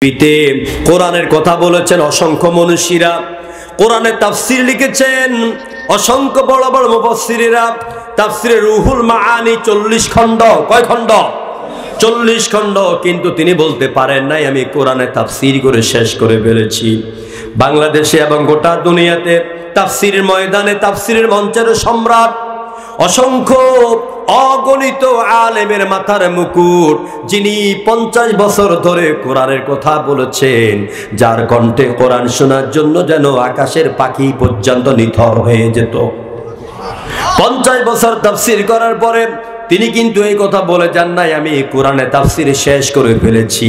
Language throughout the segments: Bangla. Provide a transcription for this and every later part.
কোরআনের কথা বলেছেন অসংখ্য মনীষীরা, কোরআনের তাফসীর লিখেছেন অসংখ্য বড় বড় মুফাসসিরেরা। তাফসীরে রুহুল মাআনি 40 খণ্ড। কয় খণ্ড? 40 খণ্ড। কিন্তু তিনি বলতে পারেন নাই আমি কোরআনে তাফসীর করে শেষ করে ফেলেছি। বাংলাদেশে এবং গোটা দুনিয়াতে তাফসীরের ময়দানে, তাফসীরের মঞ্চের সম্রাট, অসংখ্য অগণিত আলেমের মাথার মুকুট, যিনি 50 বছর ধরে কোরআনের কথা বলেছেন, যার কণ্ঠে কোরআন শোনার জন্য যেন আকাশের পাখি পর্যন্ত নিথর হয়ে যেত। 50 বছর তাফসীর করার পরে তিনি কিন্তু এই কথা বলে যান নাই আমি কোরআনে তাফসীর শেষ করে ফেলেছি।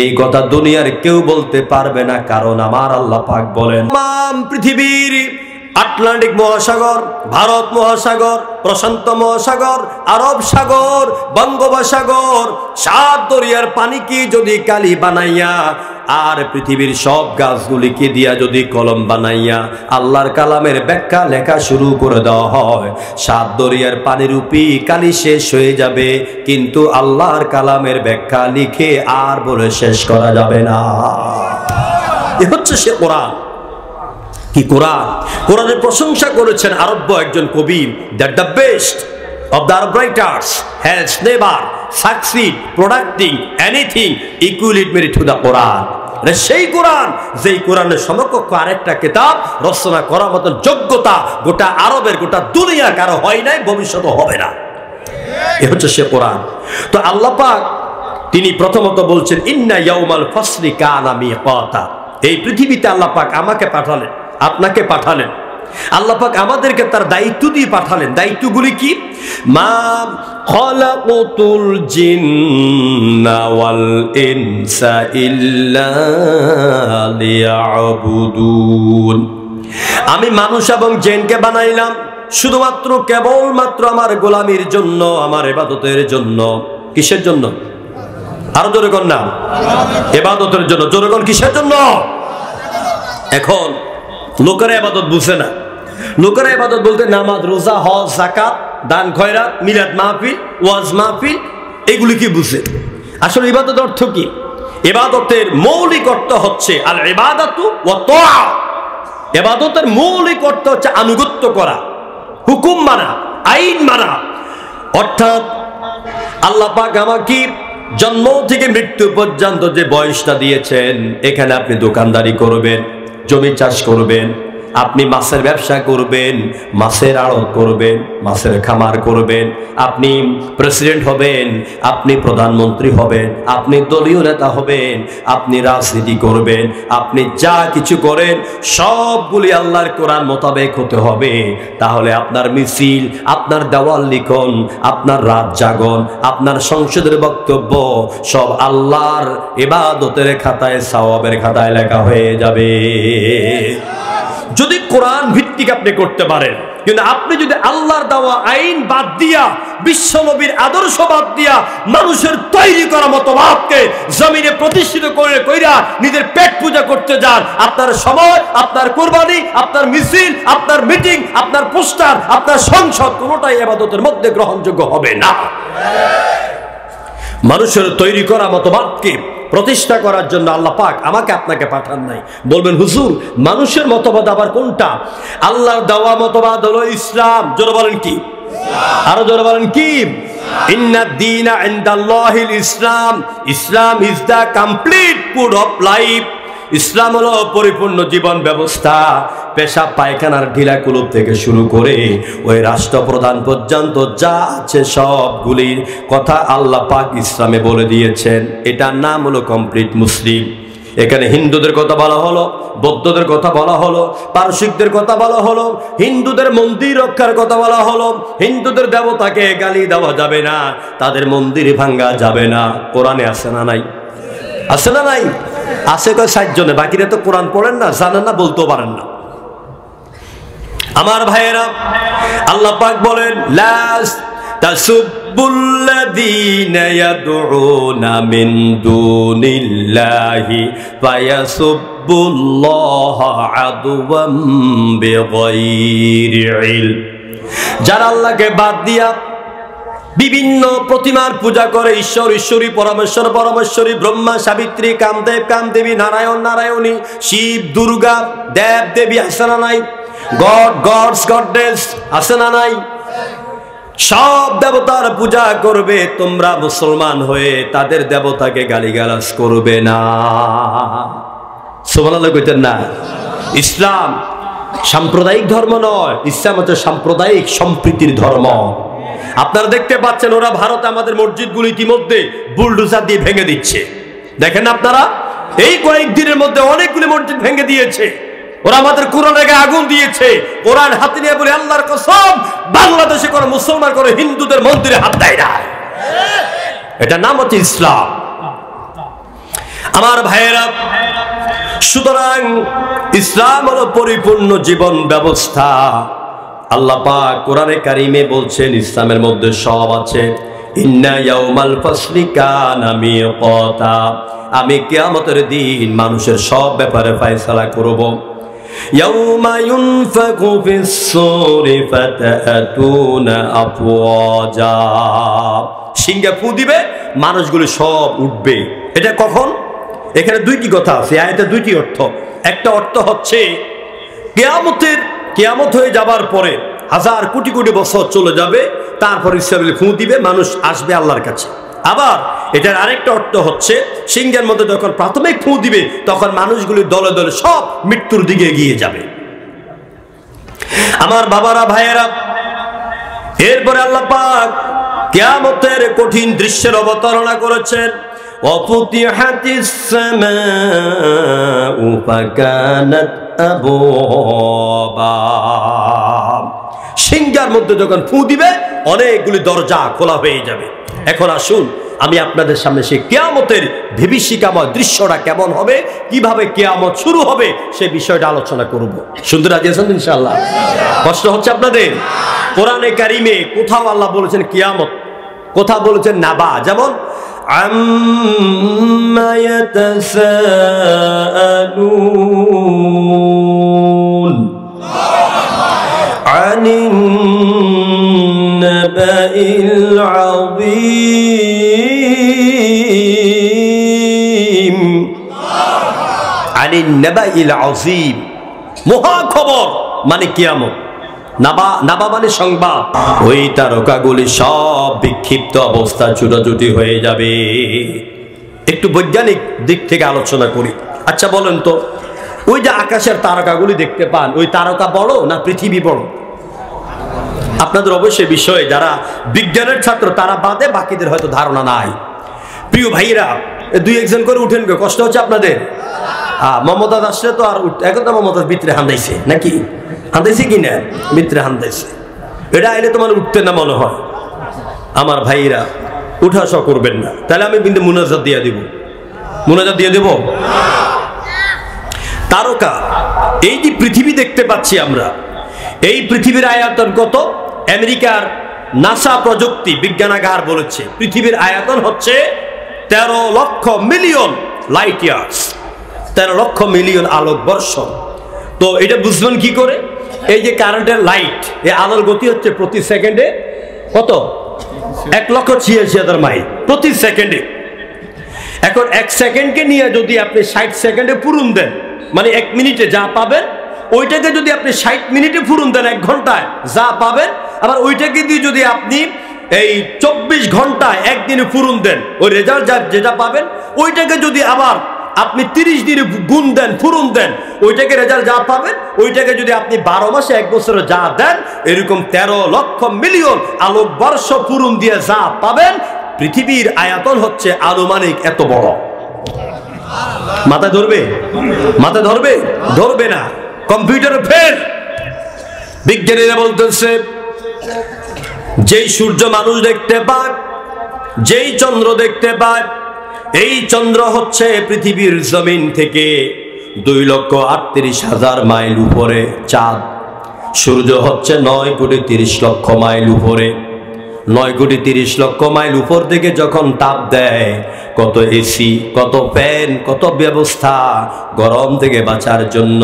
এই কথা দুনিয়ার কেউ বলতে পারবে না, কারণ আমার আল্লাহ পাক বলেন তাম পৃথিবীর আটলান্টিক মহাসাগর, ভারত মহাসাগর, প্রশান্ত মহাসাগর, আরব সাগর, বঙ্গোপসাগর, 7 দরিয়ার পানিকে যদি কালি বানাইয়া আর পৃথিবীর সব গাছগুলিকে দিয়া যদি কলম বানাইয়া আল্লাহর কালামের ব্যাখ্যা লেখা শুরু করে দেওয়া হয়, 7 দরিয়ার পানির রূপী কালি শেষ হয়ে যাবে, কিন্তু আল্লাহর কালামের ব্যাখ্যা লিখে আর বলে শেষ করা যাবে না। এ হচ্ছে সে কোরআন। কি কোরআন! কোরআনের প্রশংসা করেছেন আরব্য একজন কবি, that the best of the Arab writers has never succeed producing anything equivalent to the Quran. সেই কোরআন, যেই কোরআনের সমকক্ষ আরেকটা কিতাব রচনা করার মতো যোগ্যতা গোটা আরবের, গোটা দুনিয়া কারো হয় নাই, ভবিষ্যতে হবে না। এ হচ্ছে সে কোরআন। তো আল্লাহ পাক তিনি প্রথমত বলছেন ইন্না ইয়াউমাল ফাসলি কানা মিকাতা। এই পৃথিবীতে আল্লাহ পাক আমাকে পাঠালেন, আপনাকে পাঠালেন, আল্লাহ পাক আমাদেরকে তার দায়িত্ব দিয়ে পাঠালেন। দায়িত্বগুলি কি? মা খালাকুতুল জিন্না ওয়াল ইনসা ইল্লা লিয়াবুদুন। আমি মানুষ এবং জিনকে বানাইলাম শুধুমাত্র কেবলমাত্র আমার গোলামির জন্য, আমার ইবাদতের জন্য। কিসের জন্য? আরো জোরে কোন না, ইবাদতের জন্য। জোরে কোন কিসের জন্য? এখন লোকেরা ইবাদত বুঝে না। লোকেরা ইবাদত বলতে নামাজ, রোজা, হজ, যাকাত, দান খয়রাত, মিলাদ মাহফিল, ওয়াজ মাহফিল, এগুলি কি বুঝে? আসলে ইবাদত অর্থ কি? ইবাদতের মৌলিক অর্থ হচ্ছে আল ইবাদাতু ওয়া তাআ। ইবাদতের মৌলিক অর্থ হচ্ছে আনুগত্য করা, হুকুম মানা, আইন মানা। অর্থাৎ আল্লাহ পাক আমাকে জন্ম থেকে মৃত্যু পর্যন্ত যে বয়সটা দিয়েছেন, এখানে আপনি দোকানদারি করবেন, জমি চাষ করবেন, আপনি মাছের ব্যবসা করবেন, মাছের আড়ত করবেন, মাছের খামার করবেন, আপনি প্রেসিডেন্ট হবেন, আপনি প্রধানমন্ত্রী হবেন, আপনি দলীয় নেতা হবেন, আপনি রাজনীতি করবেন, আপনি যা কিছু করেন সবগুলি আল্লাহর কোরআন মোতাবেক হতে হবে। তাহলে আপনার মিছিল, আপনার দেওয়াল লিখন, আপনার রাত জাগন, আপনার সংসদের বক্তব্য সব আল্লাহর ইবাদতের খাতায়, সওয়াবের খাতায় লেখা হয়ে যাবে যদি কোরআন ভিত্তিক আপনি করতে পারেন। কিন্তু আপনি যদি আল্লাহর দেওয়া আইন বাদ দিয়া, বিশ্ব নবীর আদর্শ বাদ দিয়া, মানুষের তৈরি করা মতবাদকে জমিনে প্রতিষ্ঠিত করে কইরা নিজের পেট পূজা করতে যান, আপনার সময়, আপনার কুরবানি, আপনার মিছিল, আপনার মিটিং, আপনার পোস্টার, আপনার সংসদ কোনোটাই ইবাদতের মধ্যে গ্রহণযোগ্য হবে না। মানুষের তৈরি করা মতবাদকে প্রতিষ্ঠা করার জন্য আল্লাহ পাক আমাকে আপনাকে পাঠান নাই। বলবেন হুজুর মানুষের মতবাদ আবার কোনটা? আল্লাহর দেওয়া মতবাদ হলো ইসলাম। জোরে বলেন কি? আরো জোরে বলেন কি? ইন্নাদ দীনা ইনদাল্লাহিল ইসলাম। Islam is the complete code of life. ইসলাম হলো পরিপূর্ণ জীবন ব্যবস্থা। পেশাব পায়খানার ঢিলা কুলুপ থেকে শুরু করে ওই রাষ্ট্রপ্রধান পর্যন্ত যা আছে সবগুলির কথা আল্লাহ পাক ইসলামে বলে দিয়েছেন। এটার নাম হলো কমপ্লিট মুসলিম। এখানে হিন্দুদের কথা বলা হলো, বৌদ্ধদের কথা বলা হলো, পারসিকদের কথা বলা হলো, হিন্দুদের মন্দির রক্ষার কথা বলা হলো। হিন্দুদের দেবতাকে গালি দেওয়া যাবে না, তাদের মন্দির ভাঙ্গা যাবে না। কোরআনে আছে না নাই? আছে না নাই? আছে কয় 60 জনে, বাকিরা তো কোরআন পড়েন না, জানেন না, বলতেও পারেন না। আমার ভাইয়েরা, আল্লাহ পাক বলেন লা তাসুবুল্লাযীনা ইয়াদউনা মিন দুনিল্লাহি ফায়াসুবুল্লাহা আদওয়াম বিগাইরি ইলম। যারা আল্লাহকে বাদ দিয়া বিভিন্ন প্রতিমার পূজা করে, ঈশ্বর ঈশ্বরী, পরমেশ্বর পরমেশ্বরী, ব্রহ্মা সাবিত্রী, কামদেব কামদেবী, নারায়ণ নারায়ণী, শিব দুর্গা, দেব দেবী, আছে না নাই? গড গডস গডেস, আছে না নাই? সব দেবতার পূজা করবে। তোমরা মুসলমান হয়ে তাদের দেবতাকে গালিগালাজ করবে না। সুবহানাল্লাহ কইতেন না? ইসলাম সাম্প্রদায়িক ধর্ম নয়, ইসলাম হচ্ছে সাম্প্রদায়িক সম্প্রীতির ধর্ম। আপনারা দেখতে পাচ্ছেন ওরা ভারতে আমাদের মসজিদগুলো ইতিমধ্যে বুলডোজার দিয়ে ভেঙে দিচ্ছে। দেখেন আপনারা, এই কয়েকদিনের মধ্যে অনেকগুলি মসজিদ ভেঙে দিয়েছে। ওরা আমাদের কোরআনের গায়ে আগুন দিয়েছে। কোরআন হাতে নিয়ে বলে আল্লাহর কসম, বাংলাদেশে কোনো মুসলমান করে হিন্দুদের মন্দিরে হাত দেয় না। এটা নাম হচ্ছে ইসলাম। আমার ভাইয়েরা, সুতরাং ইসলাম হলো পরিপূর্ণ জীবন ব্যবস্থা। আল্লাহ পাক কোরআনে কারিমে বলছেন ইসলামের মধ্যে সব আছে। ইন্না ইয়াউমাল ফাসলি কানা মিকাতা, আমি কিয়ামতের দিন মানুষের সব ব্যাপারে ফয়সালা করব। ইয়াউমা ইউনফাকু ফিস সূরি ফাতাতুনা আফওয়াজা, সিংহে ফু দিবে, মানুষগুলো সব উঠবে। এটা কখন? এখানে দুইটি কথা আছে, আয়াতে দুইটি অর্থ। একটা অর্থ হচ্ছে কিয়ামত হয়ে যাবার পরে হাজার কোটি কোটি বছর চলে যাবে, তারপর ইসরাফিল ফু দিবে, মানুষ আসবে আল্লাহর কাছে। আবার এটার আরেকটা অর্থ হচ্ছে সিংহের মধ্যে যখন প্রাথমিক ফু দিবে তখন মানুষগুলি দলে দলে সব মৃত্যুর দিকে এগিয়ে যাবে। আমার বাবারা, ভাইয়েরা, এরপরে আল্লাহ পাক কিয়ামতের কঠিন দৃশ্যের অবতারণা করেছেন। ওয়াফুতিহাতিস সামাউ ফাকানাত আবওয়াবা, সিংহার মধ্যে যখন ফু দিবে অনেকগুলি দরজা খোলা হয়ে যাবে। এখন আসুন আমি আপনাদের সামনে সেই কিয়ামতের বিভীষিকাময় দৃশ্যটা কেমন হবে, কিভাবে কিয়ামত শুরু হবে সে বিষয়টা আলোচনা করব। সুন্দর রাজি আছেন ইনশাআল্লাহ? কষ্ট হচ্ছে আপনাদের? কোরআনে কারিমে কোথাও আল্লাহ বলেছেন কিয়ামত, কোথাও বলেছেন নাবা। যেমন আম্মা ইয়াতাসাআলুন আনিন নাবাইল আযীম, আনিন নাবাইল আযীম, মহা খবর মানে কিয়ামত। নাবা মানে সংবাদ। ওই তারকাগুলি সব বিক্ষিপ্ত অবস্থা ছুটাছুটি হয়ে যাবে। একটু বৈজ্ঞানিক দিক থেকে আলোচনা করি। আচ্ছা বলেন তো, ওই যে আকাশের তারকাগুলি দেখতে পান, ওই তারকা বড় না পৃথিবী বড়? আপনাদের অবশ্যই বিষয়ে যারা বিজ্ঞানের ছাত্র তারা বাদে বাকিদের হয়তো ধারণা নাই। প্রিয় ভাইরা, দুই একজন করে উঠেন, কষ্ট হচ্ছে আপনাদের? মমতাজ আসলে তো আর এখন তো মমতাজ ভিতরে হান্দাইছে নাকি? হান্দাইছে কি না? ভিতরে হান্দাইছে। এটা আইলে তোমার উঠতে না মনে হয়। আমার ভাইরা, উঠা সহ করবেন না, তাহলে আমি কিন্তু মুনাজাত দিয়ে দিব। মুনাজাত দিয়ে দেব। তারকা, এই যে পৃথিবী দেখতে পাচ্ছি আমরা, এই পৃথিবীর আয়তন কত? আমেরিকার নাসা প্রযুক্তি বিজ্ঞানাগার বলেছে পৃথিবীর আয়তন হচ্ছে 13 লক্ষ মিলিয়ন লাইট ইয়ার্স, 13 লক্ষ মিলিয়ন আলোকবর্ষ। তো এটা বুঝবেন কি করে? এই যে কারেন্টের লাইট, এই আলোর গতি হচ্ছে প্রতি সেকেন্ডে কত? 1,86,000 মাইল প্রতি সেকেন্ডে। এখন 1 সেকেন্ডকে নিয়ে যদি আপনি 60 সেকেন্ডে পূরণ দেন, মানে 1 মিনিটে যা পাবেন ওইটাকে যদি আপনি 60 মিনিটে পূরণ দেন 1 ঘন্টায় যা পাবেন, আবার ওইটাকে দিয়ে যদি আপনি এই 24 ঘন্টায় একদিনে পূরণ দেন, ওই রেজাল্ট যেটা পাবেন ওইটাকে যদি আবার আপনি 30 দিনে গুণ দেন, পূরণ দেন, ওইটাকে রেজাল্ট যা পাবেন ওইটাকে যদি আপনি 12 মাসে 1 বছরে যা দেন, এরকম 13 লক্ষ মিলিয়ন আলোকবর্ষ পূরণ দিয়ে যা পাবেন, পৃথিবীর আয়তন হচ্ছে আনুমানিক এত বড়। মাথা ধরবে? মাথা ধরবে? ধরবে না। কম্পিউটারে ফেল। বিজ্ঞানীরা বলতেছে যেই সূর্য মানুষ দেখতে পায়, যেই চন্দ্র দেখতে পায়, এই চন্দ্র হচ্ছে পৃথিবীর জমিন থেকে 2,38,000 মাইল উপরে। চাঁদ, সূর্য হচ্ছে 9,30,00,000 মাইল উপরে। 9,30,00,000 মাইল উপর থেকে যখন তাপ দেয়, কত এসি, কত ফ্যান, কত ব্যবস্থা গরম থেকে বাঁচার জন্য।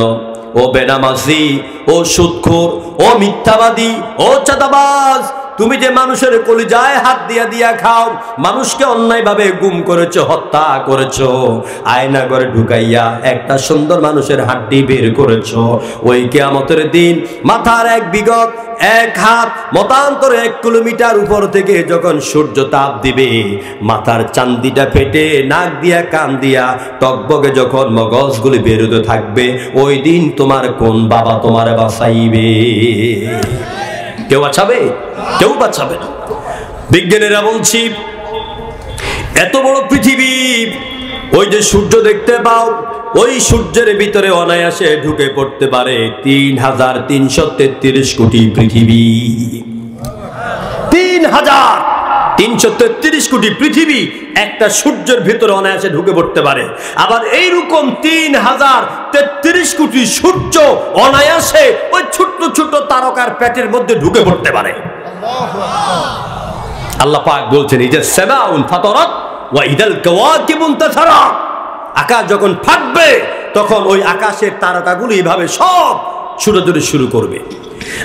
ও বেনামাজি, ও সুদখোর, ও মিথ্যাবাদী, ও চাঁদাবাজ, তুমি যে মানুষের কলিজায় হাত দিয়া দিয়া খাও, মানুষকে অন্যায়ভাবে গুম করেছো, হত্যা করেছো, আয়না করে ঢুকাইয়া একটা সুন্দর মানুষের হাড্ডি বের করেছো, ওই কিয়ামতের দিন মাথার এক বিগত এক হাত মতান্তরে 1 কিলোমিটার উপর থেকে যখন সূর্য তাপ দিবে, মাথার চান্দিটা ফেটে নাক দিয়া কান দিয়া টকবগে যখন মগজগুলি বেরোতে থাকবে, ওই দিন তোমার কোন বাবা তোমার বাঁচাইবে? কেউ বাঁচাবে? কেউ বাঁচাবে না। বিজ্ঞানীরা বলছি, এত বড় পৃথিবী, ওই যে সূর্য দেখতে পাও, ওই সূর্যের ভিতরে অনায়াসে ঢুকে পড়তে পারে ৩,৩33 কোটি পৃথিবী। ৩,৩33 কোটি পৃথিবী একটা সূর্যের ভিতরে অনায়াসে ঢুকে পড়তে পারে। আবার এইরকম ৩,০৩৩ কোটি সূর্য অনায়াসে ওই ছোট্ট ছোট্ট তারকার পেটের মধ্যে ঢুকে পড়তে পারে। আল্লাহ পাক বলছেন, এই যে সামাউন ফাতারাত ওয়া ইদাল কাওয়াকিবুন তাসারাত, আকাশ যখন ফাটবে তখন ওই আকাশের তারকাগুলো এইভাবে সব ছুটোছুটি শুরু করবে।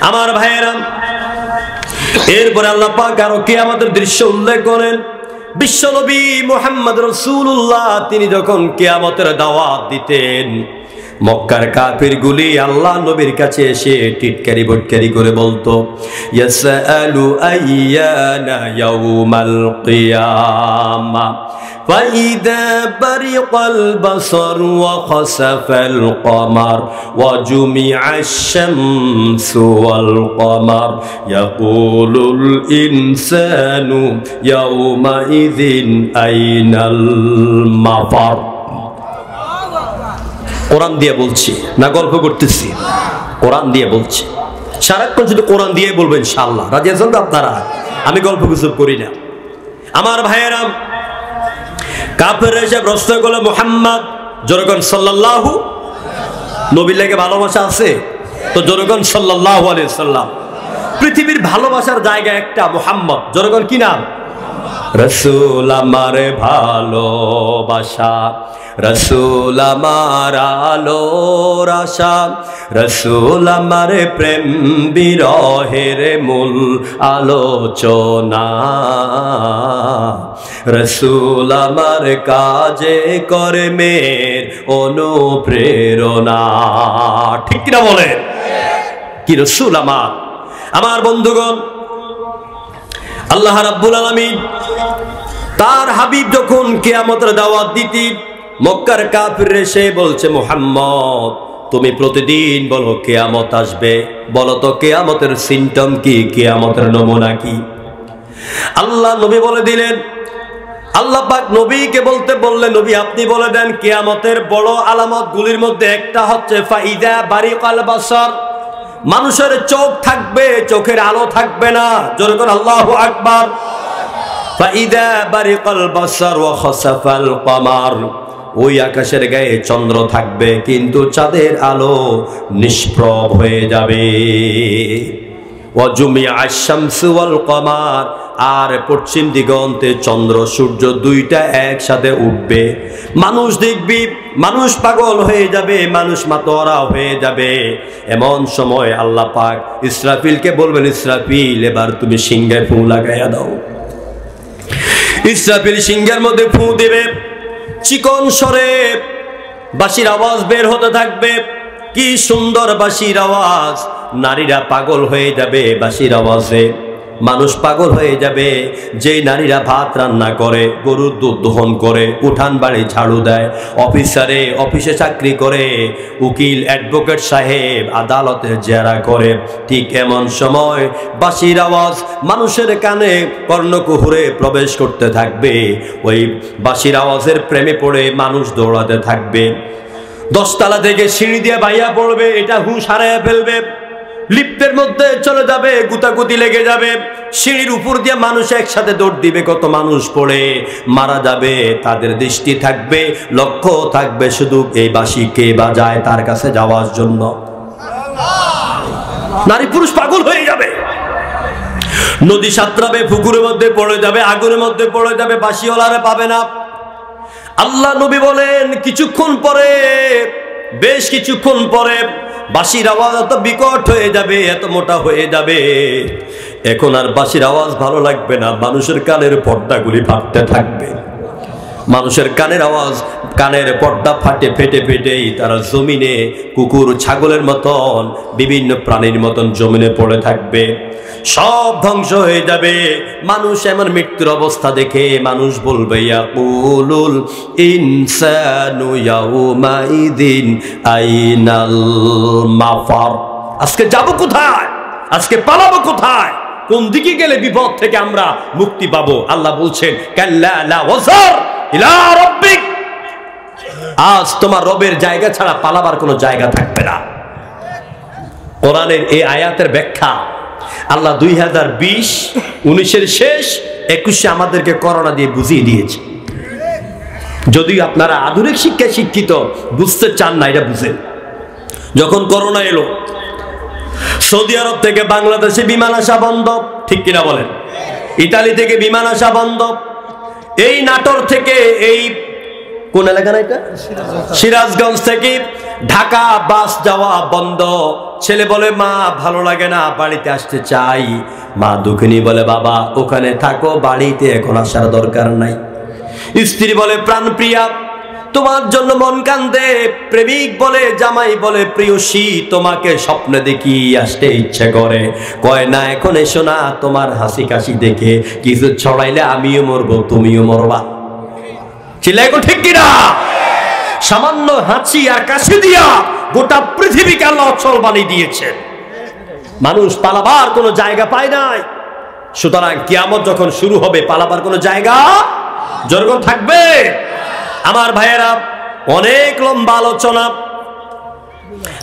আমার ভাইয়েরা, এরপরে আল্লাহ পাক আরো কিয়ামতের দৃশ্য উল্লেখ করেন। বিশ্বনবী মুহাম্মদ রাসূলুল্লাহ তিনি যখন কিয়ামতের দাওয়াত দিতেন, মক্কার কাফিরগুলি আল্লাহ নবীর কাছে এসে টিটকারি বটকারি করে বলতো, ইয়াসআলু আইয়ানা ইয়াউমাল কিয়ামা ফাইদা বারিকাল বাসার ওয়া খাসাফাল কমার ওয়া জুমিআশ শামসু ওয়াল কমার ইয়াকুলুল ইনসানু ইয়াউমাইযিন আইনাল মাফার। কোরআন দিয়ে বলছি না গল্প করতেছি? কোরআন দিয়ে বলছি। সারাক্ষণ শুধু কোরআন দিয়ে বলবেন ইনশাআল্লাহ। রাজি আছেন তো আপনারা? আমি গল্প গুজব করি না। আমার ভাইয়েরা, কাফেররা এসে প্রশ্ন করলো, মুহাম্মদ জোরগণ সাল্লাল্লাহু, নবীর লাগে ভালোবাসা আছে তো জোরগণ সাল্লাল্লাহু আলাইহি সাল্লাম। পৃথিবীর ভালোবাসার জায়গা একটা, মুহাম্মদ। জোরগণ কি নাম? রাসূল আমার ভালোবাসা, রাসূল আমার আলোর আশা, রাসূল আমার প্রেম বিরহের মূল আলোচনা, রাসূল আমার কাজে কর্মের অনুপ্রেরণা। ঠিক কিনা বলেন? কি রাসূল আমার? আমার বন্ধুগণ, আল্লাহ রাব্বুল আলামিন তার হাবিব যখন কিয়ামতের দাওয়াত দিতি, মক্কার কাফিররা এসে বলছে, মুহাম্মদ তুমি প্রতিদিন বলো কিয়ামত আসবে, বলো তো কিয়ামতের সিম্পটম কি, কিয়ামতের নমুনা কি? আল্লাহ নবী বলে দিলেন। আল্লাহ পাক নবীকে বলতে বললেন, নবী আপনি বলে দেন কিয়ামতের বড় আলামত গুলির মধ্যে একটা হচ্ছে ফাইদা বারিকাল বাসার, মানুষের চোখ থাকবে, চোখের আলো থাকবে না। জোরে করে আল্লাহু আকবার। ফাইদা বারিকাল বাসার ওয়া খাসাফাল কমার, ওই আকাশের গায়ে চন্দ্র থাকবে কিন্তু চাঁদের আলো নিষ্প্রভ হয়ে যাবে। ওয়া জুমিআশ শামসু ওয়াল কমার, আর পশ্চিম দিগন্তে চন্দ্র সূর্য দুইটা একসাথে উঠবে। মানুষ দেখবি, মানুষ পাগল হয়ে যাবে, মানুষ মাতোয়ারা হয়ে যাবে। এমন সময় আল্লাহ পাক ইসরাফিলকে বলবেন, ইসরাফিল এবার তুমি সিংহে ফু লাগাইয়া দাও। ইসরাফিল সিংহের মধ্যে ফু দেবে, চিকন স্বরে বাঁশির আওয়াজ বের হতে থাকবে। কি সুন্দর বাঁশির আওয়াজ! নারীরা পাগল হয়ে যাবে বাঁশির আওয়াজে, মানুষ পাগল হয়ে যাবে। যে নারীরা ভাত রান্না করে, গরুর দুধ দহন করে, উঠান বাড়ি ঝাড়ু দেয়, অফিসে চাকরি করে, উকিল অ্যাডভোকেট সাহেব আদালতে জেরা করে, ঠিক এমন সময় বাঁশির আওয়াজ মানুষের কানে কর্ণকুহুরে প্রবেশ করতে থাকবে। ওই বাঁশির আওয়াজের প্রেমে পড়ে মানুষ দৌড়াতে থাকবে। 10 তলা থেকে সিঁড়ি দিয়ে বাইয়া পড়বে, এটা হুঁশ হারাইয়া ফেলবে। লিফটের মধ্যে চলে যাবে, গুতাগুতি লেগে যাবে। সিঁড়ির উপর দিয়ে মানুষ একসাথে দৌড় দিবে, কত মানুষ পড়ে মারা যাবে। তাদের দৃষ্টি থাকবে, লক্ষ্য থাকবে শুধু এই বাঁশি কে বাজায় তার কাছে যাওয়ার জন্য। নারী পুরুষ পাগল হয়ে যাবে, নদী সাঁতরাবে, পুকুরের মধ্যে পড়ে যাবে, আগুনের মধ্যে পড়ে যাবে, বাঁশিওয়ালারে পাবে না। আল্লাহ নবী বলেন, কিছুক্ষণ পরে, বেশ কিছুক্ষণ পরে বাঁশির আওয়াজ এত বিকট হয়ে যাবে, এত মোটা হয়ে যাবে, এখন আর বাঁশির আওয়াজ ভালো লাগবে না, মানুষের কানের পর্দাগুলি ফাটতে থাকবে। মানুষের কানের আওয়াজ, কানের পর্দা ফাটে ফেটে ফেটেই তারা জমিনে কুকুর ছাগলের মতন, বিভিন্ন প্রাণীর মতন জমিনে পড়ে থাকবে, সব ধ্বংস হয়ে যাবে। মানুষ এমন মৃত্যুর অবস্থা দেখে মানুষ বলবে ইয়াকুলুল ইনসানু ইয়াউমাইদিন আইনাল মাফার। আজকে যাব কোথায়, আজকে পালাবো কোথায়, কোন দিকে গেলে বিপদ থেকে আমরা মুক্তি পাবো? আল্লাহ বলছেন কাল্লা লা ওয়াজার ইলা রাব্বিক, আজ তোমার রবের জায়গা ছাড়া পালাবার কোনো জায়গা থাকবে না। কোরআনের এই আয়াতের ব্যাখ্যা আল্লাহ 2020-19 শেষ 21 আমাদেরকে করোনা দিয়ে বুঝিয়ে দিয়েছে। যদি আপনারা আধুনিক শিক্ষায় শিক্ষিত, বুঝতে চান না, এটা বুঝেন। যখন করোনা এলো, সৌদি আরব থেকে বাংলাদেশে বিমান আসা বন্ধ, ঠিক কিনা বলেন? ইতালি থেকে বিমান আসা বন্ধ, এই নাটোর থেকে, এই কোন এলাকা না এটা, সিরাজগঞ্জ থেকে ঢাকা বাস যাওয়া বন্ধ। ছেলে বলে মা ভালো লাগে না, বাড়িতে আসতে চাই। মা দুঃখিনী বলে বাবা ওখানে থাকো, বাড়িতে এখন আসার দরকার নাই। স্ত্রী বলে প্রাণপ্রিয়া তোমার জন্য মন কান্দে। প্রেমিক বলে, জামাই বলে প্রিয়সী তোমাকে স্বপ্নে দেখি, আসতে ইচ্ছে করে। কয় না এখন এসো না, তোমার হাসি কাশি দেখে কিছু ছড়াইলে আমিও মরবো, তুমিও মরবা। চিল্লাই গো ঠিক কিনা? সামান্য হাসি আর কাশি দিয়া গোটা পৃথিবীকে আল্লাহ অচল বানিয়ে দিয়েছেন। মানুষ পালাবার কোনো জায়গা পায় নাই। সুতরাং কিয়ামত যখন শুরু হবে, পালাবার কোনো জায়গা যখন থাকবে। আমার ভাইয়েরা, অনেক লম্বা আলোচনা,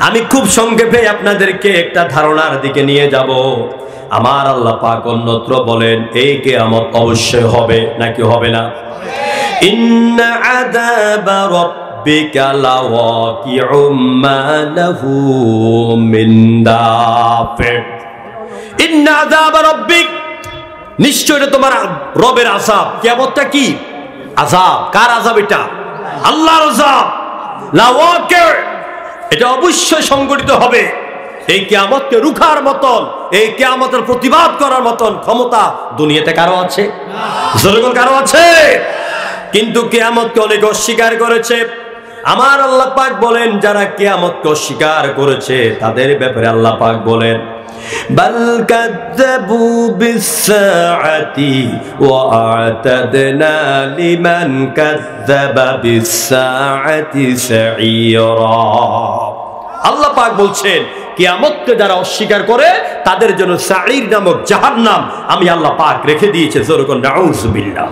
আমি খুব সংক্ষেপে আপনাদেরকে একটা ধারণার দিকে নিয়ে যাব। আমার আল্লাহ পাক অন্যত্র বলেন এই কিয়ামত অবশ্যই হবে, নাকি হবে না? ইন্না আযাবা রাব্বিকা লাওয়াকিউম মা লাহু মিন দাফি। ইন্না আযাবা রাব্বিক, নিশ্চয় তোমার রবের আযাব। কিয়ামতটা কি আযাব? কার আযাব এটা? আল্লাহর আযাব। লাওয়াকি, এটা অবশ্যই সংগঠিত হবে। এই কিয়ামতকে রুখার মতন, এই কিয়ামতের প্রতিবাদ করার মতন ক্ষমতা দুনিয়াতে কারো আছে? জনগণ কারো আছে? কিন্তু কিয়ামতকে অনেক অস্বীকার করেছে। আমার আল্লাহ পাক বলেন যারা কিয়ামতকে অস্বীকার করেছে তাদের ব্যাপারে আল্লাহ পাক বলেন বাল কাযাবু বিস-সাআতি ওয়া আ'তাদনা লিমান কাযাবা বিস-সাআতি সাঈরা। আল্লাহ পাক বলছেন কিয়ামতকে যারা অস্বীকার করে তাদের জন্য সাঈর নামক জাহান্নাম আমি আল্লাহ পাক রেখে দিয়েছে। জোরকন নাউযুবিল্লাহ।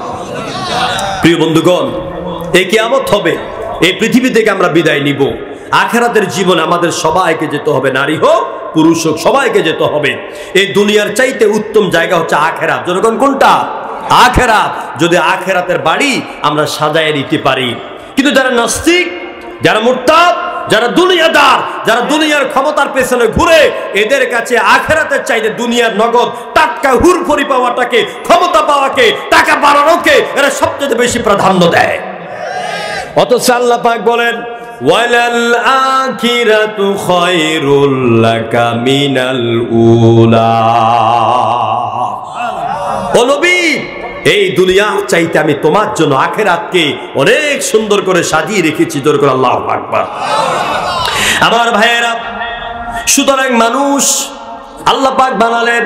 প্রিয় বন্ধুগণ, এই কিয়ামত হবে, এই পৃথিবী থেকে আমরা বিদায় নিব। আখিরাতের জীবন আমাদের সবাইকে যেতে হবে, নারী হোক পুরুষ হোক সবাইকে যেতে হবে। এই দুনিয়ার চাইতে উত্তম জায়গা হচ্ছে আখিরাত। যখন কোনটা? আখিরাত। যদি আখিরাতের বাড়ি আমরা সাজায় নিতে পারি। কিন্তু যারা নাস্তিক, যারা মুরতাদ, যারা দুনিয়াদার, যারা দুনিয়ার ক্ষমতার পেছনে ঘুরে, এদের কাছে আখিরাতের চাইতে দুনিয়ার নগদ টাটকা হুরফরি পাওয়াটাকে, ক্ষমতা পাওয়াকে, টাকা বাড়ানোকে এরা সবচেয়ে বেশি প্রাধান্য দেয়। অথচ আল্লাহ পাক বলেন ওয়ালাল আখিরাতু খায়রুল লাকা মিনাল উলা। ও নবী, এই দুনিয়া চাইতে আমি তোমার জন্য আখিরাতকে অনেক সুন্দর করে সাজিয়ে রেখেছি। জোর করে আল্লাহু আকবার। আমার ভাইয়েরা, সুতরাং মানুষ আল্লাহ পাক বানালেন,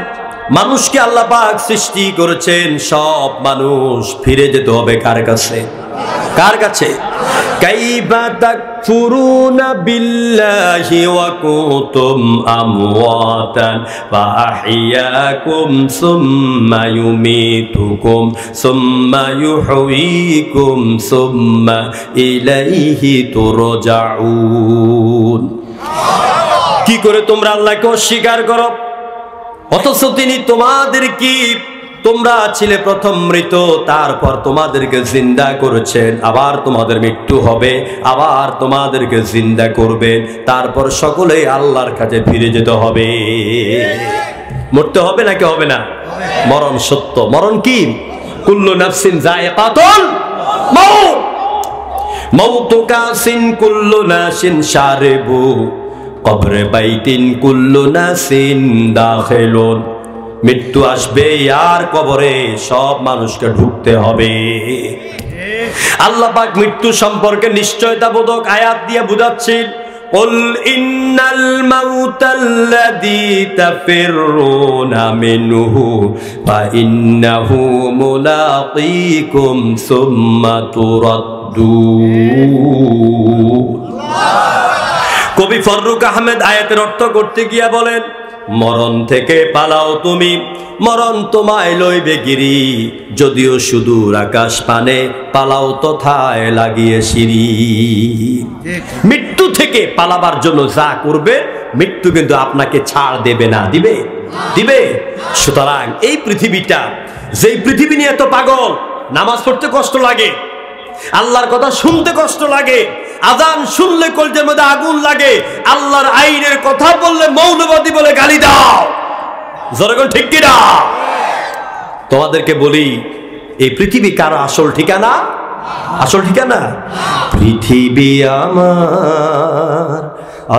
মানুষকে আল্লাহ পাক সৃষ্টি করেছেন। সব মানুষ ফিরে যেতে হবে কার কাছে? কার কাছে? কাইফা তাকফুরুনা বিল্লাহি ওয়া কুনতুম আমওয়াতান ফা আহইয়াকুম সুম্মা ইউমীতুকুম সুম্মা ইউহয়ীকুম সুম্মা ইলাইহি তুরজাউন। কি করে তোমরা আল্লাহকে অস্বীকার করো, অথচ তিনি তোমাদের কি, তোমরা ছিলে প্রথম মৃত, তারপর তোমাদেরকে জিন্দা করেছেন, আবার তোমাদের মৃত্যু হবে, আবার তোমাদেরকে জিন্দা করবেন, তারপর সকলে আল্লাহর কাছে ফিরে যেতে হবে। মরতে হবে নাকি হবে না? মরণ সত্য। মরণ কি? কুল্লু নাফসিন যায়িকাতুল মাউত, মাউতু কাসিন কুল্লু নাসিন শারিবু কবরে বাইতিন কুল্লু নাসিন দাখিলুন। মৃত্যু আসবে, আর কবরে সব মানুষকে ঢুকতে হবে। আল্লাহ পাক মৃত্যু সম্পর্কে নিশ্চয়তাবোধক আয়াত দিয়ে বুঝাচ্ছেন, قل إن الموت الذي تفرون منه فإنه ملاقيكم ثم تردون। কবি ফররুক আহমেদ আয়াতের অর্থ করতে গিয়া বলেন, মরণ থেকে পালাও তুমি, মরণ তোমায় লইবে গিরি, যদিও সুদূর আকাশ পানে পালাও তথায় লাগিয়ে সিঁড়ি। মৃত্যু থেকে পালাবার জন্য যা করবে, মৃত্যু কিন্তু আপনাকে ছাড় দেবে না, দিবে দিবে। সুতরাং এই পৃথিবীটা, যেই পৃথিবী নিয়ে এত পাগল, নামাজ পড়তে কষ্ট লাগে, আল্লাহর কথা শুনতে কষ্ট লাগে, আযান শুনলে কলজের মধ্যে আগুন লাগে, আল্লাহর আইনের কথা বললে মৌলবাদী বলে গালি দাও, জনগণ ঠিক কিনা? তোমাদেরকে বলি, এই পৃথিবী কার আসল ঠিকানা? আসল ঠিকানা পৃথিবী আমার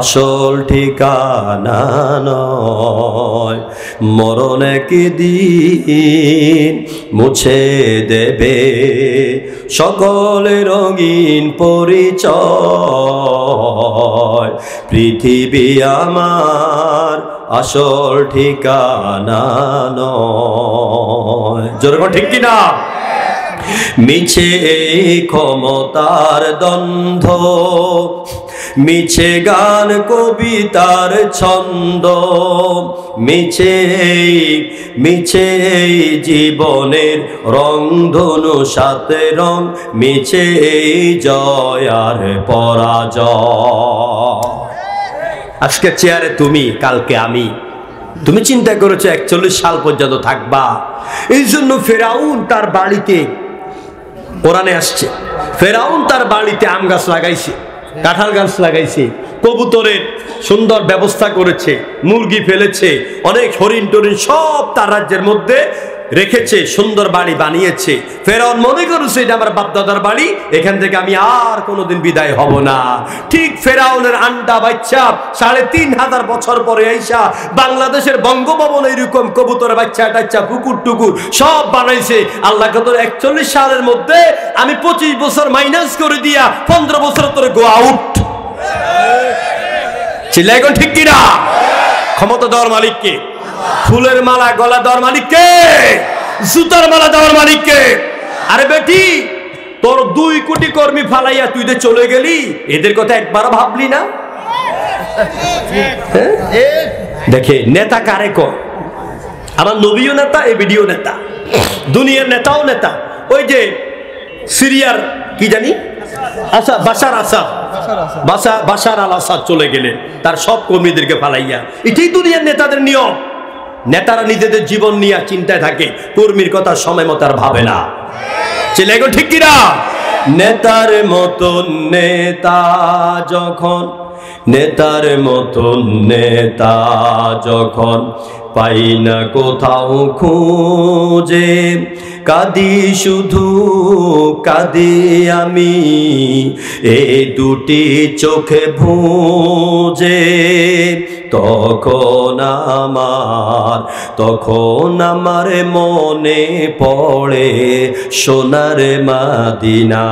আসল ঠিকানা নয়, মরণ একদিন মুছে দেবে সকলে রঙিন পরিচয়। পৃথিবী আমার আসল ঠিকানা নয়, জোরে ঠিক কিনা? মিছে ক্ষমতার দ্বন্দ্ব, মিছে গান কবিতার ছন্দ, মিছে মিছে জীবনের রংধনু সাথে রং, মিছে জয় আর পরাজয়। আজকে চেয়ারে তুমি, কালকে আমি। তুমি চিন্তা করেছো 41 সাল পর্যন্ত থাকবা। এই জন্য ফেরাউন তার বাড়িতে, কোরআনে আসছে, ফেরাউন তার বাড়িতে আম গাছ লাগাইছে, কাঁঠাল গাছ লাগাইছে, কবুতরের সুন্দর ব্যবস্থা করেছে, মুরগি ফেলেছে, অনেক হরিণ টরিণ সব তার রাজ্যের মধ্যে রেখেছে, সুন্দর বাড়ি বানিয়েছে। ফেরাউন মনে করেছে এটা আমার বাপদাদার বাড়ি, এখান থেকে আমি আর কোনোদিন বিদায় হব না। ঠিক ফেরাউনের আন্ডা বাচ্চা 3500 বছর পরে আইসা বাংলাদেশের বঙ্গভবন এরকম কবুতরের বাচ্চা টাচ্চা পুকুর টুকুর সব বানাইছে। আল্লাহ কত 41 সালের মধ্যে আমি 25 বছর মাইনাস করে দিয়া 15 বছর তোরে গো আউট। চিল্লাই এখন ঠিক কিনা? ক্ষমতা দেওয়ার মালিককে, ফুলের মালা গলা দেওয়ার মালিককে, জুতার মালা দেওয়ার মালিককে। আরে বেটি, তোর 2 কোটি কর্মী ফালাইয়া তুই যে চলে গেলি, এদের কথা একবার ভাবলি না? দেখে নেতা কারে কর, আমার নবীও নেতা, এ ভিডিও নেতা, দুনিয়ার নেতাও নেতা। ওই যে সিরিয়ার কি জানি বাশার আল আসাদ চলে গেলেন তার সব কর্মীদেরকে ফালাইয়া। এটাই দুনিয়ার নেতাদের নিয়ম। নেতারা নিজেদের জীবন নিয়ে চিন্তায় থাকে, কর্মীর কথা সময় মতো আর ভাবে না। ছেলে এখন ঠিক কিনা? নেতার মতন নেতা যখন, নেতার মতন নেতা যখন পাই না কোথাও খুঁজে, কাঁদি শুধু কাঁদি আমি এ দুটি চোখে বুঝে। তখন আমার মনে পড়ে সোনার মাদিনা,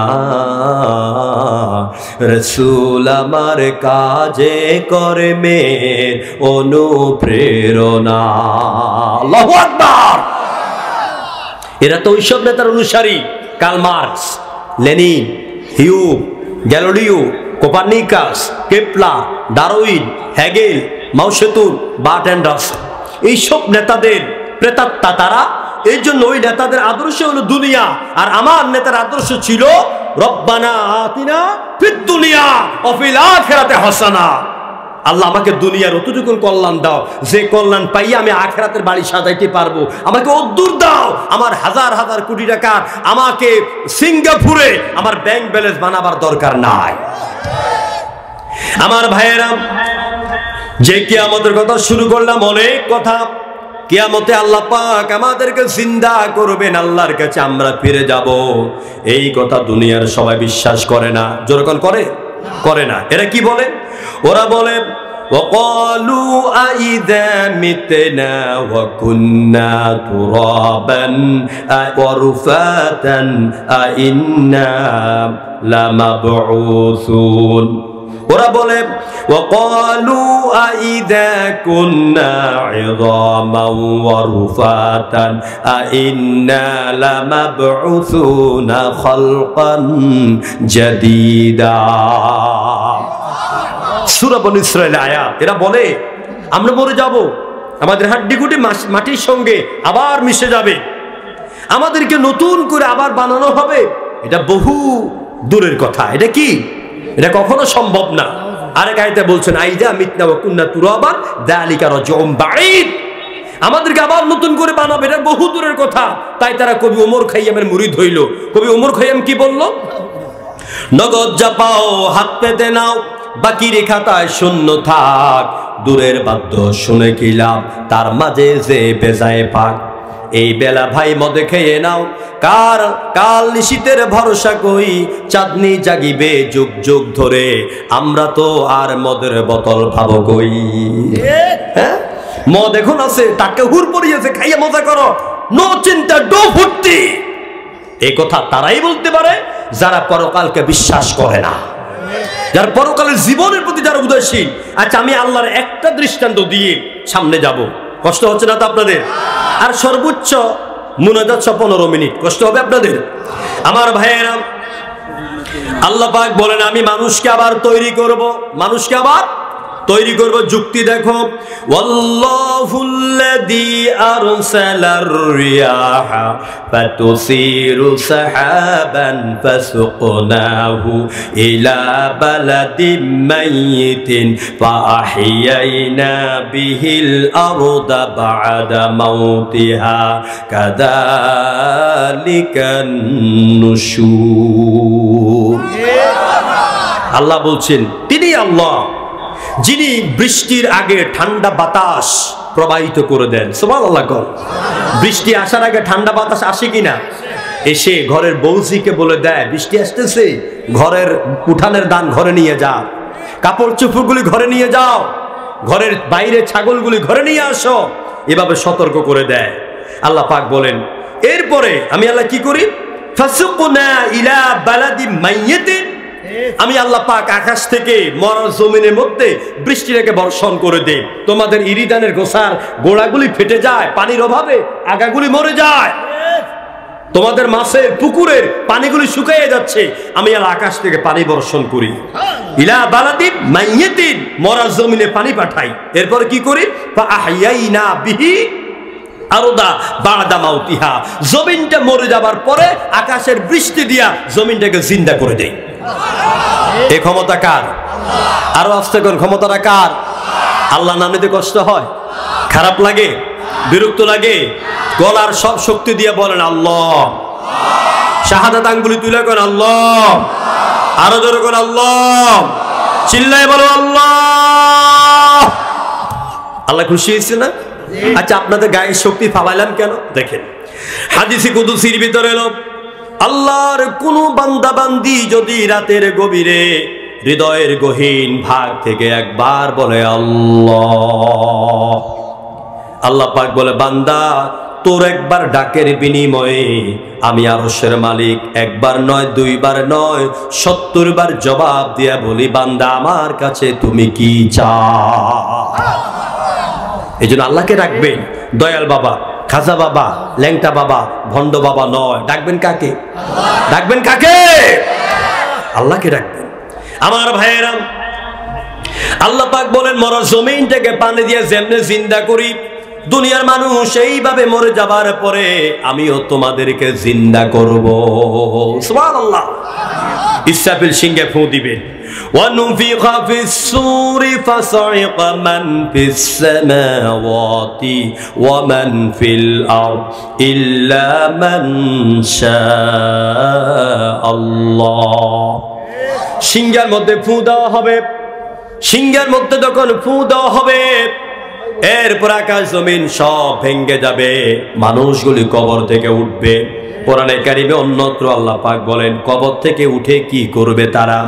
রাসূল আমার কাজে কর্মের অনুপ্রেরণা। আল্লাহু আকবার। এরা তো ওইসব নেতার অনুসারী, Karl Marx, Lenin, Hume, Galileo, Copernicus, Kepler, Darwin, Hegel, Mao Tsetung, Bertrand Russell, এইসব নেতাদের প্রেতাত্মা তারা। এই জন্য ওই নেতাদের আদর্শ হলো দুনিয়া, আর আমার নেতার আদর্শ ছিল রব্বানা আতিনা ফিদ দুনিয়া ওয়া ফিল আখিরাতি হাসানা। আল্লাহ আমাকে দুনিয়ার অতটুকু কল্যাণ দাও, যে কল্যাণ পাইয়া আমি আখিরাতের বাড়ি সাজাইতে পারবো, আমাকে অদ্দূর দাও। আমার হাজার হাজার কোটি টাকা আমাকে সিঙ্গাপুরে আমার ব্যাংক ব্যালেন্স বানাবার দরকার নাই। আমার ভাইয়েরা, যে কিয়ামতের কথা শুরু করলাম, অনেক কথা। কিয়ামতে আল্লাহ পাক আমাদেরকে জিন্দা করবেন, আল্লাহর কাছে আমরা ফিরে যাব। এই কথা দুনিয়ার সবাই বিশ্বাস করে না। যেরকম করে না। এরা কি বলে? ওরা বলে وقالوا أإذا متنا وكنا ترابا ورفاتا أإنا لمبعوثون ওরা বলে وقالوا أإذا كنا عظاما ورفاتا أإنا لمبعوثون خلقا جديدا সূরা বনী ইসরাঈল আয়াত। এরা বলে আমরা মরে যাব, আমাদের হাড্ডিগুটি মাটির সঙ্গে আবার মিশে যাবে, আমাদেরকে নতুন করে আবার বানানো হবে। এটা বহু দূরের কথা। এটা কি? এটা কখনো সম্ভব না। আরেক আয়াতে বলছেন আইযা মিতনা ওয়া কুন্না তুরাবান যালিকা রাজউম বাঈদ, আমাদেরকে আবার নতুন করে বানাবে, এটা বহু দূরের কথা। তাই তারা কবি ওমর খাইয়ামের মুরিদ হইল। কবি ওমর খাইয়াম কি বলল? নগদ যা পাও হাত পেতে নাও, বাকি রেখাটায় শূন্য থাক, দূরের বাদ্য শুনে কি লাভ, তার মাঝে যে বেজায় পাক। এই বেলা ভাই মদে খেয়ে নাও, কাল নিশীতের ভরসা কই, চাঁদনি জাগিবে যুগ যুগ ধরে, আমরা তো আর মদের বোতল ভাবো কই। হ্যাঁ, মদ এখন আছে, টাকে হুর পড়িয়েছে, খাইয়া মজা করো, নো চিন্তা ডো ফুর্তি। এই কথা তারাই বলতে পারে যারা পরকালকে বিশ্বাস করে না, যারা পরকালের জীবনের প্রতি যারা উদাসীন। আচ্ছা, আমি আল্লাহর একটা দৃষ্টান্ত দিয়ে সামনে যাব, কষ্ট হচ্ছে না তো আপনাদের? আর সর্বোচ্চ মুনাজাত 15 মিনিট, কষ্ট হবে আপনাদের? আমার ভাইয়েরা, আল্লাহ পাক বলেন আমি মানুষকে আবার তৈরি করব, মানুষকে আবার তৈরি করব। যুক্তি দেখো, ওয়াল্লাহুল্লাযী আরসালার রিয়াহা ফাতুসিরু সাহাবান ফাসুকনাহু ইলা বালাদিম মাইয়িতিন ফাআহইয়াইনা বিহিল আরদা বা'দা মাউতিহা কাযালিকান নুশুর। আল্লাহ বলছেন তিনি আল্লাহ যিনি বৃষ্টির আগে ঠান্ডা বাতাস প্রবাহিত করে দেন। সুবহানাল্লাহ। বৃষ্টি আসার আগে ঠান্ডা বাতাস আসে কিনা? এসে ঘরের বউজিকে বলে দেয় বৃষ্টি আসতেছে, ঘরের উঠানের দান ঘরে নিয়ে যাও, কাপড় চোপড়গুলি ঘরে নিয়ে যাও, ঘরের বাইরে ছাগলগুলি ঘরে নিয়ে আসো, এভাবে সতর্ক করে দেয়। আল্লাহ পাক বলেন এরপরে আমি আল্লাহ কি করি? ফাসুকনা ইলা বালাদিম মাইয়িতিন, আমি আল্লাহ পাক আকাশ থেকে মরা জমিনের মধ্যে বৃষ্টিটাকে বর্ষণ করে দেই। তোমাদের ইরিদানের গোসার গোড়াগুলি ফেটে যায়, পানির অভাবে আগাগুলি মরে যায়, তোমাদের মাছের পুকুরের পানিগুলি শুকিয়ে যাচ্ছে, আমি আল্লাহ আকাশ থেকে পানি বর্ষণ করি। ইলা বালাদিন মাইয়িতিন, মরা জমিনে পানি পাঠাই। এরপরে কি করি? ফাআহইয়াইনা বিহি আরদা বা'দা মাউতিহা, জমিনটা মরে যাবার পরে আকাশের বৃষ্টি দিয়া জমিনটাকে জিন্দা করে দেই। এই ক্ষমতা কার? আরো আস্তে কোন ক্ষমতাটা কার? আল্লাহ নাম নিতে কষ্ট হয়, খারাপ লাগে, বিরক্ত লাগে, গলার সব শক্তি দিয়ে বলেন আল্লাহ। শাহাদাত আঙ্গুলি তুলে কোন আল্লাহ, আরো জোরে কোন আল্লাহ, চিল্লায় বলো আল্লাহ। আল্লাহ খুশি হয়েছে না? আচ্ছা, আপনাদের গায়ে শক্তি ফালাইলাম কেন? দেখেন হাদিসে কুদসির ভিতরে এলো, আল্লাহর কোন বান্দা বান্দি যদি রাতের গভীরে হৃদয়ের গহীন ভাগ থেকে একবার বলে আল্লাহ, আল্লাহ পাক বলে বান্দা তোর একবার ডাকের বিনিময়ে আমি আরশের মালিক একবার নয়, দুইবার নয়, 70 বার জবাব দিয়া বলি বান্দা আমার কাছে তুমি কি চাও। এই জন্য আল্লাহকে ডাকবেন দয়াল বাবা, খাজা বাবা, ল্যাংটা বাবা, ভণ্ড বাবা নয়। ডাকবেন কাকে? ডাকবেন কাকে? আল্লাহকে ডাকবেন। আমার ভাইয়েরা, আল্লাহ পাক বলেন মরা জমিনটাকে পানি দিয়ে যেমনে জিন্দা করি, দুনিয়ার মানুষ এইভাবে মরে যাবার পরে আমিও তোমাদেরকে জিন্দা করব। সুবহানাল্লাহ। ইসরাফিল সিংহে ফু দিবেন, وَنُفِخَ فِي الصُّورِ فَصَعِقَ مَنْ فِي السَّمَاوَاتِ وَمَنْ فِي الْأَرْضِ إِلَّا مَنْ شَاءَ اللَّهُ। সিংহের মধ্যে ফু দেওয়া হবে, সিংহের মধ্যে যখন ফু দেওয়া হবে এরপর আকাশ জমিন সব ভেঙে যাবে, মানুষগুলি কবর থেকে উঠবে। কোরআনে কারিমে অন্যত্র আল্লাহ পাক বলেন কবর থেকে উঠে কি করবে তারা?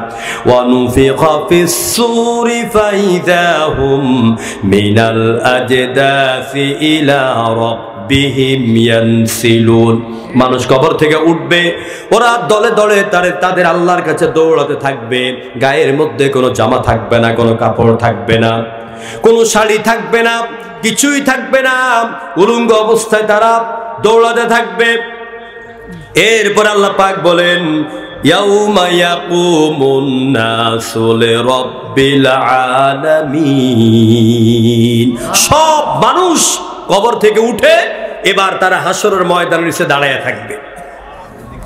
ওয়ানুফিখা ফিস-সূরি ফাইযাহুম মিনাল আজদাসি ইলা রাব্বিহিম ইয়ানসিলুন। মানুষ কবর থেকে উঠবে, ওরা দলে দলে তাদের আল্লাহর কাছে দৌড়াতে থাকবে। গায়ের মধ্যে কোনো জামা থাকবে না, কোনো কাপড় থাকবে না, কোনো শাড়ি থাকবে না, কিছুই থাকবে না, উলঙ্গ অবস্থায় তারা দৌড়াতে থাকবে। এরপর আল্লাহ পাক বলেন ইয়াউমা ইয়াকুমুন নাসু লিরাব্বিল আলামিন। সব মানুষ কবর থেকে উঠে এবার তারা হাসরের ময়দানের নিচে দাঁড়ায় থাকবে।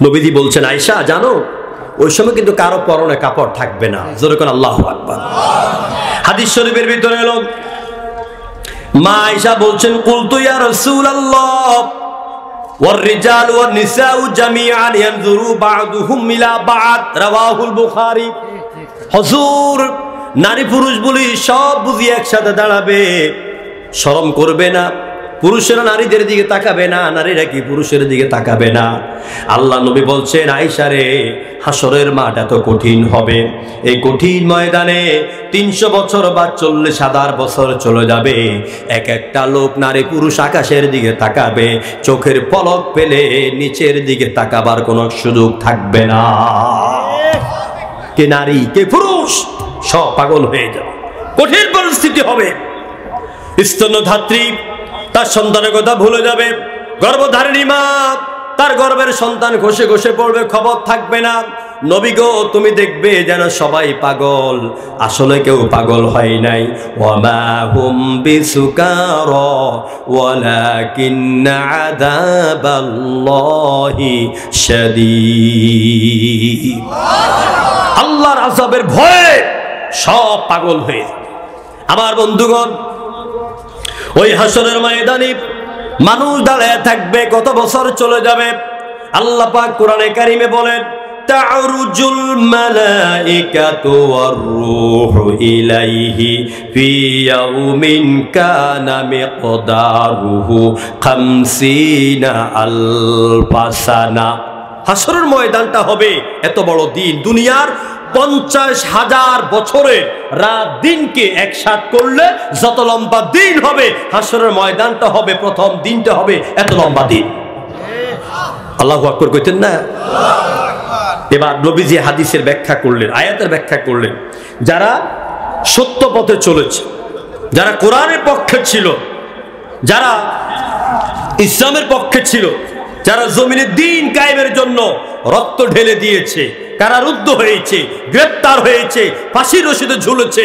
নবীজি বলছেন আয়েশা জানো ওই সময় কিন্তু কারো পরনে কাপড় থাকবে না। জোরে কোন আল্লাহু আকবার। হাদিস শরীফের ভিতরে এলো মা আয়েশা বলছেন কুলতু ইয়া রাসূলুল্লাহ والرجال والنساء جميعا ينظر بعضهم الى بعض رواه البخاري। হুজুর নারী পুরুষ বলি সব বুঝি একসাথে দাঁড়াবে, শরম করবে না? পুরুষেরা নারীদের দিকে তাকাবে না, নারীরা কি পুরুষের দিকে তাকাবে না? আল্লাহ নবী বলছেন আয়েশা রে হাসরের মাঠ এত কঠিন হবে, এই কঠিন ময়দানে 300 বছর বা 40,000 বছর চলে যাবে, এক একটা লোক নারী পুরুষ আকাশের দিকে তাকাবে, চোখের পলক পেলে নিচের দিকে তাকাবার কোনো সুযোগ থাকবে না। কে নারী কে পুরুষ সব পাগল হয়ে যাবে, কঠিন পরিস্থিতি হবে। স্তন্যধাত্রী তার সন্তানের কথা ভুলে যাবে, গর্ভধারিণী মা তার গর্ভের সন্তান ঘষে ঘষে পড়বে, খবর থাকবে না। নবী গো তুমি দেখবে যেন সবাই পাগল, আসলে কেউ পাগল হয় নাই। ওয়ামা হুম বিসুকারা ওয়ালাকিন্না আযাবাল্লাহি শাদীদ। আল্লাহর আযাবের ভয়ে সব পাগল হয়ে যাবে। আমার বন্ধুগণ ওই হাসরের ময়দানে মানুষ দাঁড়ায় থাকবে, কত বছর চলে যাবে। আল্লাহ পাক কোরআনে কারিমে বলেন তা'রুজুল মালাইকাতু ওয়ার রূহু ইলাইহি ফি ইয়াউমিন কানা মিকদারুহু 50 আলফা সানা। হাসরের ময়দানটা হবে এত বড় দিন, দুনিয়ার 50,000 বছরের রাত দিনকে একসাথ করলে যত লম্বা দিন হবে হাসরের ময়দানটা হবে, প্রথম দিনটা হবে এত লম্বা দিন। আল্লাহু আকবার কইতেন না? এবার নবীজি হাদিসের ব্যাখ্যা করলেন, আয়াতের ব্যাখ্যা করলেন। যারা সত্য পথে চলেছে, যারা কোরআনের পক্ষে ছিল, যারা ইসলামের পক্ষে ছিল, যারা জমিনে দিন কায়েমের জন্য রক্ত ঢেলে দিয়েছে, কারারুদ্ধ হয়েছে, গ্রেফতার হয়েছে, ফাঁসির রশিদে ঝুলেছে,